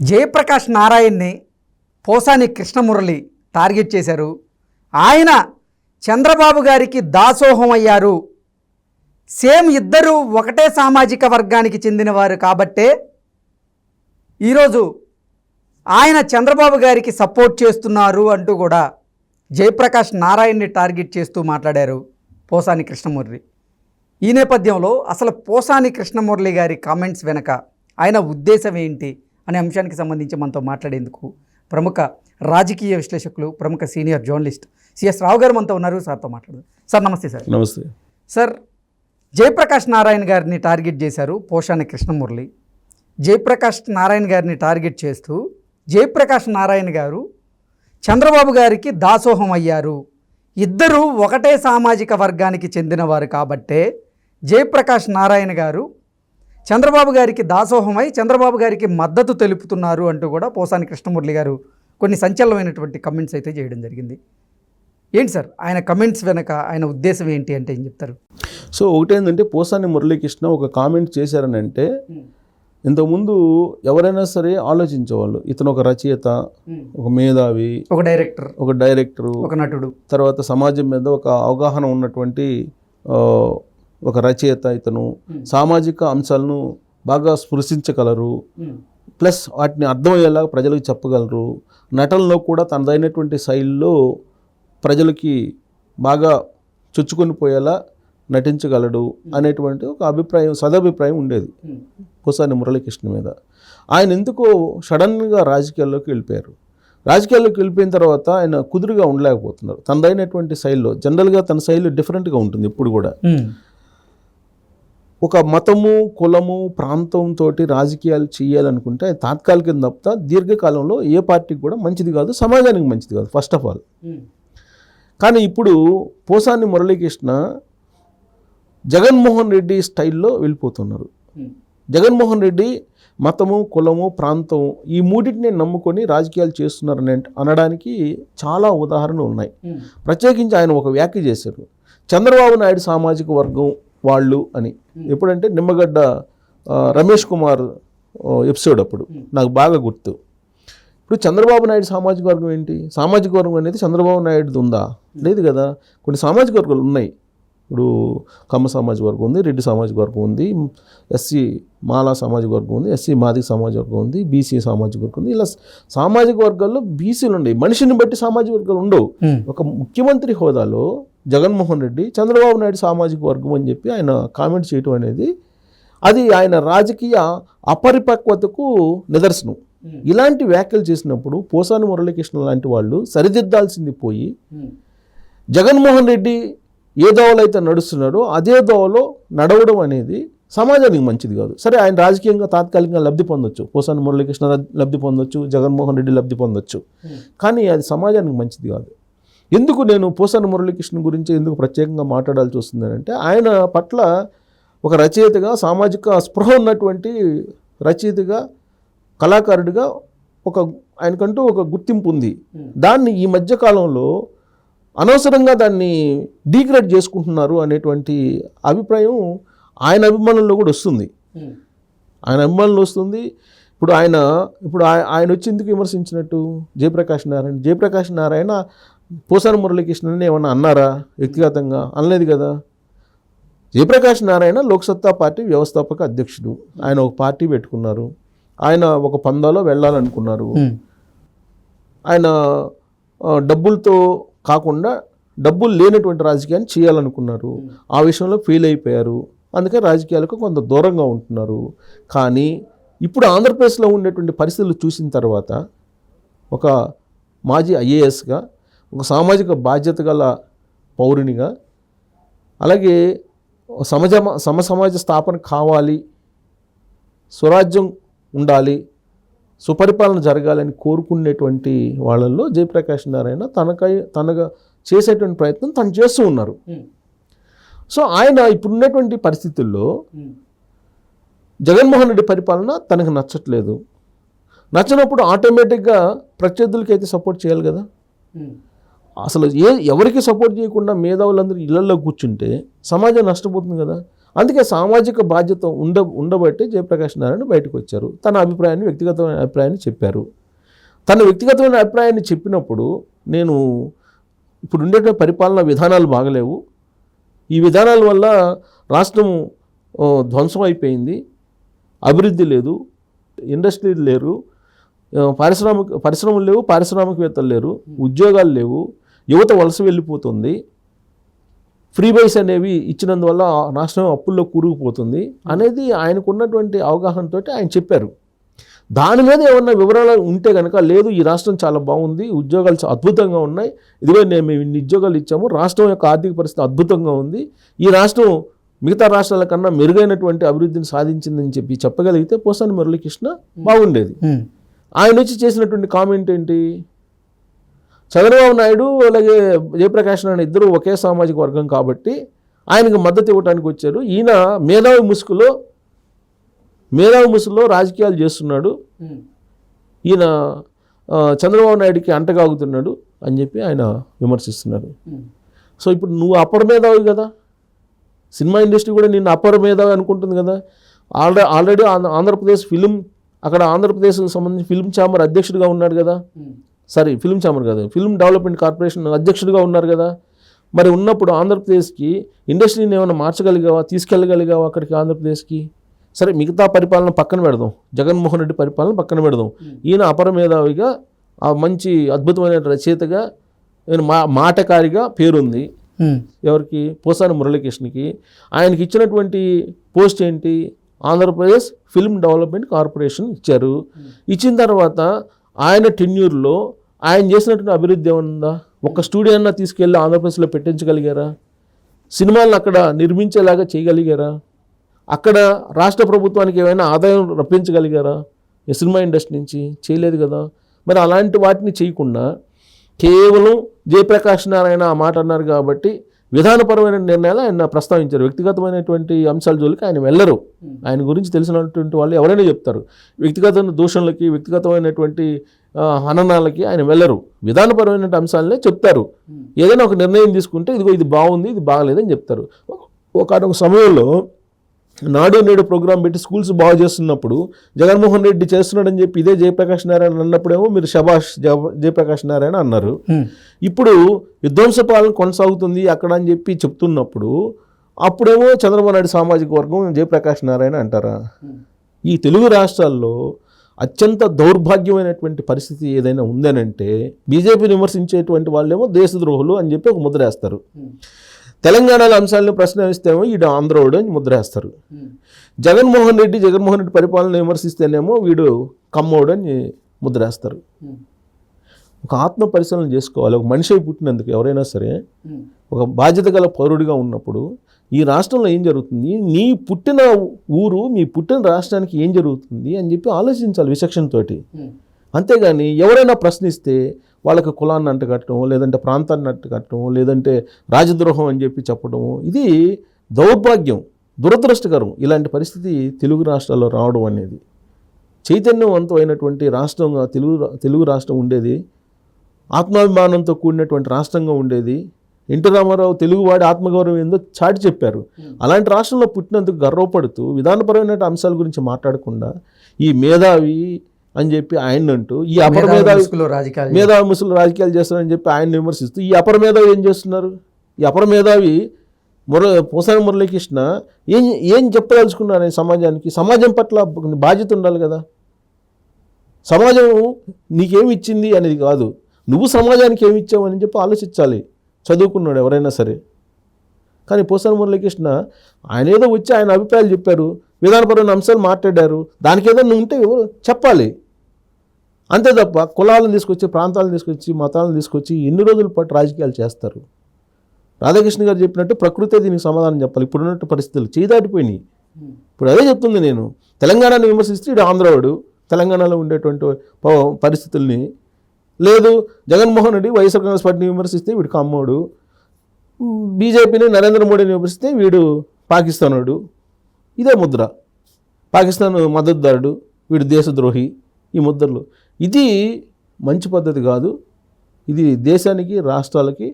Jayaprakash నారాయణ్ని Posani Krishna Murali target చేశారు. ఆయన చంద్రబాబు గారికి దాసోహం అయ్యారు. సేమ్ ఇద్దరు ఒకటే సామాజిక వర్గానికి చెందినవారు కాబట్టే ఈరోజు ఆయన చంద్రబాబు గారికి సపోర్ట్ చేస్తున్నారు అంటూ కూడా జయప్రకాష్ నారాయణ్ని టార్గెట్ చేస్తూ మాట్లాడారు పోసాని కృష్ణమురళి. ఈ నేపథ్యంలో అసలు పోసాని కృష్ణమురళి గారి కామెంట్స్ వెనక ఆయన ఉద్దేశం ఏంటి అనే అంశానికి సంబంధించి మనతో మాట్లాడేందుకు ప్రముఖ రాజకీయ విశ్లేషకులు, ప్రముఖ సీనియర్ జర్నలిస్ట్ సిఎస్ రావు గారు మనతో ఉన్నారు. సార్తో మాట్లాడదు. సార్ నమస్తే. సార్ నమస్తే. సార్, జయప్రకాష్ నారాయణ గారిని టార్గెట్ చేశారు పోసాని కృష్ణమురళి. జయప్రకాష్ నారాయణ గారిని టార్గెట్ చేస్తూ జయప్రకాష్ నారాయణ గారు చంద్రబాబు గారికి దాసోహం అయ్యారు. ఇద్దరూ ఒకటే సామాజిక వర్గానికి చెందినవారు కాబట్టే జయప్రకాష్ నారాయణ గారు చంద్రబాబు గారికి దాసోహమై చంద్రబాబు గారికి మద్దతు తెలుపుతున్నారు అంటూ కూడా పోసాని కృష్ణమురళి గారు కొన్ని సంచలనమైనటువంటి కమెంట్స్ అయితే చేయడం జరిగింది. ఏంటి సార్ ఆయన కమెంట్స్ వెనక ఆయన ఉద్దేశం ఏంటి అంటే ఏం చెప్తారు? సో ఒకటేంటంటే పోసాని మురళీకృష్ణ ఒక కామెంట్ చేశారని అంటే ఇంతకుముందు ఎవరైనా సరే ఆలోచించేవాళ్ళు, ఇతను ఒక రచయిత, ఒక మేధావి, ఒక డైరెక్టరు, ఒక నటుడు, తర్వాత సమాజం మీద ఒక అవగాహన ఉన్నటువంటి ఒక రచయిత. ఇతను సామాజిక అంశాలను బాగా స్పృశించగలరు, ప్లస్ వాటిని అర్థమయ్యేలాగా ప్రజలకు చెప్పగలరు. నటనలో కూడా తనదైనటువంటి శైలిలో ప్రజలకి బాగా చొచ్చుకొని పోయేలా నటించగలడు అనేటువంటి ఒక అభిప్రాయం, సదభిప్రాయం ఉండేది పోసాని మురళీకృష్ణ మీద. ఆయన ఎందుకో సడన్గా రాజకీయాల్లోకి వెళ్ళిపోయారు. రాజకీయాల్లోకి వెళ్ళిపోయిన తర్వాత ఆయన కుదురుగా ఉండలేకపోతున్నారు తనదైనటువంటి శైలిలో. జనరల్గా తన శైలి డిఫరెంట్గా ఉంటుంది ఎప్పుడు కూడా. ఒక మతము, కులము, ప్రాంతంతో రాజకీయాలు చేయాలనుకుంటే అది తాత్కాలికం తప్ప దీర్ఘకాలంలో ఏ పార్టీకి కూడా మంచిది కాదు, సమాజానికి మంచిది కాదు ఫస్ట్ ఆఫ్ ఆల్. కానీ ఇప్పుడు పోసాని మురళీకృష్ణ జగన్మోహన్ రెడ్డి స్టైల్లో వెళ్ళిపోతున్నారు. జగన్మోహన్ రెడ్డి మతము, కులము, ప్రాంతం ఈ మూడింటిని నమ్ముకొని రాజకీయాలు చేస్తున్నారని అనడానికి చాలా ఉదాహరణలు ఉన్నాయి. ప్రత్యేకించి ఆయన ఒక వ్యాఖ్య చేశారు, చంద్రబాబు నాయుడు సామాజిక వర్గం వాళ్ళు అని. ఎప్పుడంటే నిమ్మగడ్డ రమేష్ కుమార్ ఎపిసోడ్ అప్పుడు నాకు బాగా గుర్తు. ఇప్పుడు చంద్రబాబు నాయుడు సామాజిక వర్గం ఏంటి? సామాజిక వర్గం అనేది చంద్రబాబు నాయుడుది ఉందా? లేదు కదా. కొన్ని సామాజిక వర్గాలు ఉన్నాయి. ఇప్పుడు కమ్మ సామాజిక వర్గం ఉంది, రెడ్డి సామాజిక వర్గం ఉంది, ఎస్సీ మాలా సామాజిక వర్గం ఉంది, ఎస్సీ మాదిక సామాజిక వర్గం ఉంది, బీసీ సామాజిక వర్గం ఉంది. ఇలా సామాజిక వర్గాల్లో బీసీలు ఉన్నాయి. మనిషిని బట్టి సామాజిక వర్గాలు ఉండవు. ఒక ముఖ్యమంత్రి హోదాలో జగన్మోహన్ రెడ్డి చంద్రబాబు నాయుడు సామాజిక వర్గం అని చెప్పి ఆయన కామెంట్ చేయటం అనేది అది ఆయన రాజకీయ అపరిపక్వతకు నిదర్శనం. ఇలాంటి వ్యాఖ్యలు చేసినప్పుడు పోసాని మురళీకృష్ణ లాంటి వాళ్ళు సరిదిద్దాల్సింది పోయి జగన్మోహన్ రెడ్డి ఏ దోవలో అయితే నడుస్తున్నాడో అదే దోవలో నడవడం అనేది సమాజానికి మంచిది కాదు. సరే, ఆయన రాజకీయంగా తాత్కాలికంగా లబ్ధి పొందొచ్చు, పోసాని మురళీకృష్ణ లబ్ధి పొందొచ్చు, జగన్మోహన్ రెడ్డి లబ్ధి పొందొచ్చు, కానీ అది సమాజానికి మంచిది కాదు. ఎందుకు నేను పోసాని మురళీకృష్ణ గురించి ఎందుకు ప్రత్యేకంగా మాట్లాడాల్సి వస్తుందంటే ఆయన పట్ల ఒక రచయితగా, సామాజిక స్పృహ ఉన్నటువంటి రచయితగా, కళాకారుడిగా ఆయనకంటూ ఒక గుర్తింపు ఉంది. దాన్ని ఈ మధ్యకాలంలో అనవసరంగా దాన్ని డీగ్రేడ్ చేసుకుంటున్నారు అనేటువంటి అభిప్రాయం ఆయన అభిమానుల్లో కూడా వస్తుంది. ఇప్పుడు ఆయన వచ్చి ఎందుకు విమర్శించినట్టు? జయప్రకాష్ నారాయణ పోసాని మురళీకృష్ణని ఏమన్నా అన్నారా వ్యక్తిగతంగా? అనలేదు కదా. జయప్రకాష్ నారాయణ లోక్సత్తా పార్టీ వ్యవస్థాపక అధ్యక్షుడు. ఆయన ఒక పార్టీ పెట్టుకున్నారు. ఆయన ఒక పందాలో వెళ్ళాలనుకున్నారు. ఆయన డబ్బులతో కాకుండా డబ్బులు లేనటువంటి రాజకీయాన్ని చేయాలనుకున్నారు. ఆ విషయంలో ఫెయిల్ అయిపోయారు. అందుకే రాజకీయాలకు కొంత దూరంగా ఉంటున్నారు. కానీ ఇప్పుడు ఆంధ్రప్రదేశ్లో ఉండేటువంటి పరిస్థితులు చూసిన తర్వాత ఒక మాజీ ఐఏఎస్గా, ఒక సామాజిక బాధ్యత గల పౌరునిగా, అలాగే సమసమాజ స్థాపన కావాలి, స్వరాజ్యం ఉండాలి, సుపరిపాలన జరగాలని కోరుకునేటువంటి వాళ్ళల్లో జయప్రకాష్ నారాయణ తనగా చేసేటువంటి ప్రయత్నం తను చేస్తూ ఉన్నారు. సో ఆయన ఇప్పుడున్నటువంటి పరిస్థితుల్లో జగన్మోహన్ రెడ్డి పరిపాలన తనకు నచ్చట్లేదు. నచ్చినప్పుడు ఆటోమేటిక్గా ప్రత్యర్థులకి అయితే సపోర్ట్ చేయాలి కదా. అసలు ఎవరికి సపోర్ట్ చేయకుండా మేధావులందరూ ఇళ్లలో కూర్చుంటే సమాజం నష్టపోతుంది కదా. అందుకే సామాజిక బాధ్యత ఉండబట్టి జయప్రకాష్ నారాయణ బయటకు వచ్చారు. తన అభిప్రాయాన్ని, వ్యక్తిగతమైన అభిప్రాయాన్ని చెప్పారు. తన వ్యక్తిగతమైన అభిప్రాయాన్ని చెప్పినప్పుడు నేను ఇప్పుడు ఉండేటువంటి పరిపాలనా విధానాలు బాగలేవు, ఈ విధానాల వల్ల రాష్ట్రం ధ్వంసం అయిపోయింది, అభివృద్ధి లేదు, ఇండస్ట్రీలు లేరు, పరిశ్రమలు లేవు, పారిశ్రామికవేత్తలు లేరు, ఉద్యోగాలు లేవు, యువత వలస వెళ్ళిపోతుంది, ఫ్రీ బైస్ అనేవి ఇచ్చినందువల్ల రాష్ట్రం అప్పుల్లో కూరుకుపోతుంది అనేది ఆయనకున్నటువంటి అవగాహనతో ఆయన చెప్పారు. దాని మీద ఏమన్నా వివరాలు ఉంటే కనుక, లేదు ఈ రాష్ట్రం చాలా బాగుంది, ఉద్యోగాలు అద్భుతంగా ఉన్నాయి, ఇదిగో మేము ఇన్ని ఉద్యోగాలు ఇచ్చాము, రాష్ట్రం యొక్క ఆర్థిక పరిస్థితి అద్భుతంగా ఉంది, ఈ రాష్ట్రం మిగతా రాష్ట్రాల కన్నా మెరుగైనటువంటి అభివృద్ధిని సాధించిందని చెప్పి చెప్పగలిగితే పోసాని మురళీకృష్ణ బాగుండేది. ఆయన వచ్చి చేసినటువంటి కామెంట్ ఏంటి, చంద్రబాబు నాయుడు అలాగే జయప్రకాష్ నారాయణ ఇద్దరు ఒకే సామాజిక వర్గం కాబట్టి ఆయనకు మద్దతు ఇవ్వడానికి వచ్చారు, ఈయన మేధావి ముసుగులో రాజకీయాలు చేస్తున్నాడు, ఈయన చంద్రబాబు నాయుడికి అంటగాగుతున్నాడు అని చెప్పి ఆయన విమర్శిస్తున్నారు. సో ఇప్పుడు నువ్వు అపర మేధావి కదా, సినిమా ఇండస్ట్రీ కూడా నిన్ను అపర మేధావి అనుకుంటుంది కదా. ఆల్రెడీ ఆంధ్రప్రదేశ్ ఆంధ్రప్రదేశ్కి సంబంధించి ఫిల్మ్ ఛాంబర్ అధ్యక్షుడిగా ఉన్నాడు కదా, ఫిల్మ్ ఛాంబర్ కాదు, ఫిల్మ్ డెవలప్మెంట్ కార్పొరేషన్ అధ్యక్షుడిగా ఉన్నారు కదా. మరి ఉన్నప్పుడు ఆంధ్రప్రదేశ్కి ఇండస్ట్రీని ఏమైనా మార్చగలిగావా, తీసుకెళ్ళగలిగావా అక్కడికి ఆంధ్రప్రదేశ్కి? సరే మిగతా పరిపాలన పక్కన పెడదాం, జగన్మోహన్ రెడ్డి పరిపాలన పక్కన పెడదాం, ఈయన అపర మేధావిగా మంచి అద్భుతమైన రచయితగా మాటకారిగా పేరుంది ఎవరికి, పోసాని మురళీకృష్ణకి. ఆయనకి ఇచ్చినటువంటి పోస్ట్ ఏంటి, ఆంధ్రప్రదేశ్ ఫిల్మ్ డెవలప్మెంట్ కార్పొరేషన్ ఇచ్చారు. ఇచ్చిన తర్వాత ఆయన టెన్యూర్లో ఆయన చేసినటువంటి అభివృద్ధి ఏమన్నా, ఒక స్టూడియో అన్నా తీసుకెళ్ళి ఆంధ్రప్రదేశ్లో పెట్టించగలిగారా? సినిమాలను అక్కడ నిర్మించేలాగా చేయగలిగారా? అక్కడ రాష్ట్ర ప్రభుత్వానికి ఏమైనా ఆదాయం రప్పించగలిగారా ఈ సినిమా ఇండస్ట్రీ నుంచి? చేయలేదు కదా. మరి అలాంటి వాటిని చేయకుండా కేవలం జయప్రకాష్ నారాయణ ఆ మాట అన్నారు కాబట్టి విధానపరమైన నిర్ణయాలు ఆయన ప్రస్తావించారు. వ్యక్తిగతమైనటువంటి అంశాల జోలికి ఆయన వెళ్ళరు. ఆయన గురించి తెలిసినటువంటి వాళ్ళు ఎవరైనా చెప్తారు. వ్యక్తిగత దూషణలకి, వ్యక్తిగతమైనటువంటి హననాలకి ఆయన వెళ్ళరు. విధానపరమైన అంశాలనే చెప్తారు. ఏదైనా ఒక నిర్ణయం తీసుకుంటే ఇదిగో ఇది బాగుంది, ఇది బాగలేదని చెప్తారు. ఒక సమయంలో నాడు నేడు ప్రోగ్రాం పెట్టి స్కూల్స్ బాగు చేస్తున్నప్పుడు జగన్మోహన్ రెడ్డి చేస్తున్నాడని చెప్పి ఇదే జయప్రకాష్ నారాయణ అన్నప్పుడేమో మీరు శభాష్ జయప్రకాష్ నారాయణ అన్నారు. ఇప్పుడు విధ్వంస పాలన కొనసాగుతుంది అక్కడ అని చెప్పి చెప్తున్నప్పుడు అప్పుడేమో చంద్రబాబు నాయుడు సామాజిక వర్గం జయప్రకాష్ నారాయణ అంటారా? ఈ తెలుగు రాష్ట్రాల్లో అత్యంత దౌర్భాగ్యమైనటువంటి పరిస్థితి ఏదైనా ఉందనంటే బీజేపీని విమర్శించేటువంటి వాళ్ళేమో దేశద్రోహులు అని చెప్పి ఒక ముద్ర వేస్తారు. తెలంగాణలో అంశాలను ప్రశ్నిస్తేమో వీడు ఆంధ్రోడు అని ముద్రేస్తారు. జగన్మోహన్ రెడ్డి పరిపాలన విమర్శిస్తేనేమో వీడు కమ్మోడు అని ముద్రేస్తారు. ఒక ఆత్మ పరిశీలన చేసుకోవాలి. ఒక మనిషి పుట్టినందుకు ఎవరైనా సరే ఒక బాధ్యత గల పౌరుడిగా ఉన్నప్పుడు ఈ రాష్ట్రంలో ఏం జరుగుతుంది, నీ పుట్టిన ఊరు మీ పుట్టిన రాష్ట్రానికి ఏం జరుగుతుంది అని చెప్పి ఆలోచించాలి విచక్షణతోటి. అంతేగాని ఎవరైనా ప్రశ్నిస్తే వాళ్ళకి కులాన్ని అంటగట్టడం, లేదంటే ప్రాంతాన్ని అంటగట్టడం, లేదంటే రాజద్రోహం అని చెప్పి చెప్పడము, ఇది దౌర్భాగ్యం, దురదృష్టకరం. ఇలాంటి పరిస్థితి తెలుగు రాష్ట్రాల్లో రావడం అనేది. చైతన్యవంతమైనటువంటి రాష్ట్రంగా తెలుగు రాష్ట్రం ఉండేది, ఆత్మాభిమానంతో కూడినటువంటి రాష్ట్రంగా ఉండేది. ఎన్టీ రామారావు తెలుగువాడి ఆత్మగౌరవం ఏందో చాటి చెప్పారు. అలాంటి రాష్ట్రంలో పుట్టినందుకు గర్వపడుతూ విధానపరమైన అంశాల గురించి మాట్లాడకుండా ఈ మేధావి అని చెప్పి ఆయన అంటూ, ఈ అపర మేధావి ముసుగులో రాజకీయాలు చేస్తారని చెప్పి ఆయన విమర్శిస్తూ, ఈ అపర మేధావి ఏం చేస్తున్నారు? ఈ అపర మేధావి పోసాని మురళీకృష్ణ ఏం చెప్పదలుచుకున్నారు సమాజానికి? సమాజం పట్ల బాధ్యత ఉండాలి కదా. సమాజం నీకేమి ఇచ్చింది అనేది కాదు, నువ్వు సమాజానికి ఏమి ఇచ్చావు అని చెప్పి ఆలోచించాలి చదువుకున్నాడు ఎవరైనా సరే. కానీ పోసాని మురళీకృష్ణ ఆయన ఏదో వచ్చి ఆయన అభిప్రాయాలు చెప్పారు, విధానపరమైన అంశాలు మాట్లాడారు, దానికి ఏదైనా ఉంటే చెప్పాలి. అంతే తప్ప కులాలను తీసుకొచ్చి, ప్రాంతాలను తీసుకొచ్చి, మతాలను తీసుకొచ్చి ఎన్ని రోజుల పాటు రాజకీయాలు చేస్తారు? రాధాకృష్ణ గారు చెప్పినట్టు ప్రకృతే దీనికి సమాధానం చెప్పాలి. ఇప్పుడున్నట్టు పరిస్థితులు చేదాటిపోయినాయి. ఇప్పుడు అదే చెప్తుంది నేను. తెలంగాణని విమర్శిస్తే ఇటు ఆంధ్రావాడు, తెలంగాణలో ఉండేటువంటి పరిస్థితుల్ని. లేదు జగన్మోహన్ రెడ్డి వైఎస్ఆర్ కాంగ్రెస్ పార్టీని విమర్శిస్తే వీడు కమ్మోడు, బీజేపీని నరేంద్ర మోడీని విమర్శిస్తే వీడు పాకిస్తానోడు. ఇదే ముద్ర. పాకిస్తాన్ మద్దతుదారుడు, వీడు దేశద్రోహి. ఈ ముద్రలు ఇది మంచి పద్ధతి కాదు. ఇది దేశానికి, రాష్ట్రాలకి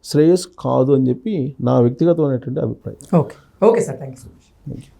శ్రేయస్సు కాదు అని చెప్పి నా వ్యక్తిగతమైనటువంటి అభిప్రాయం. Okay. Okay sir, thank you so much. Thank you.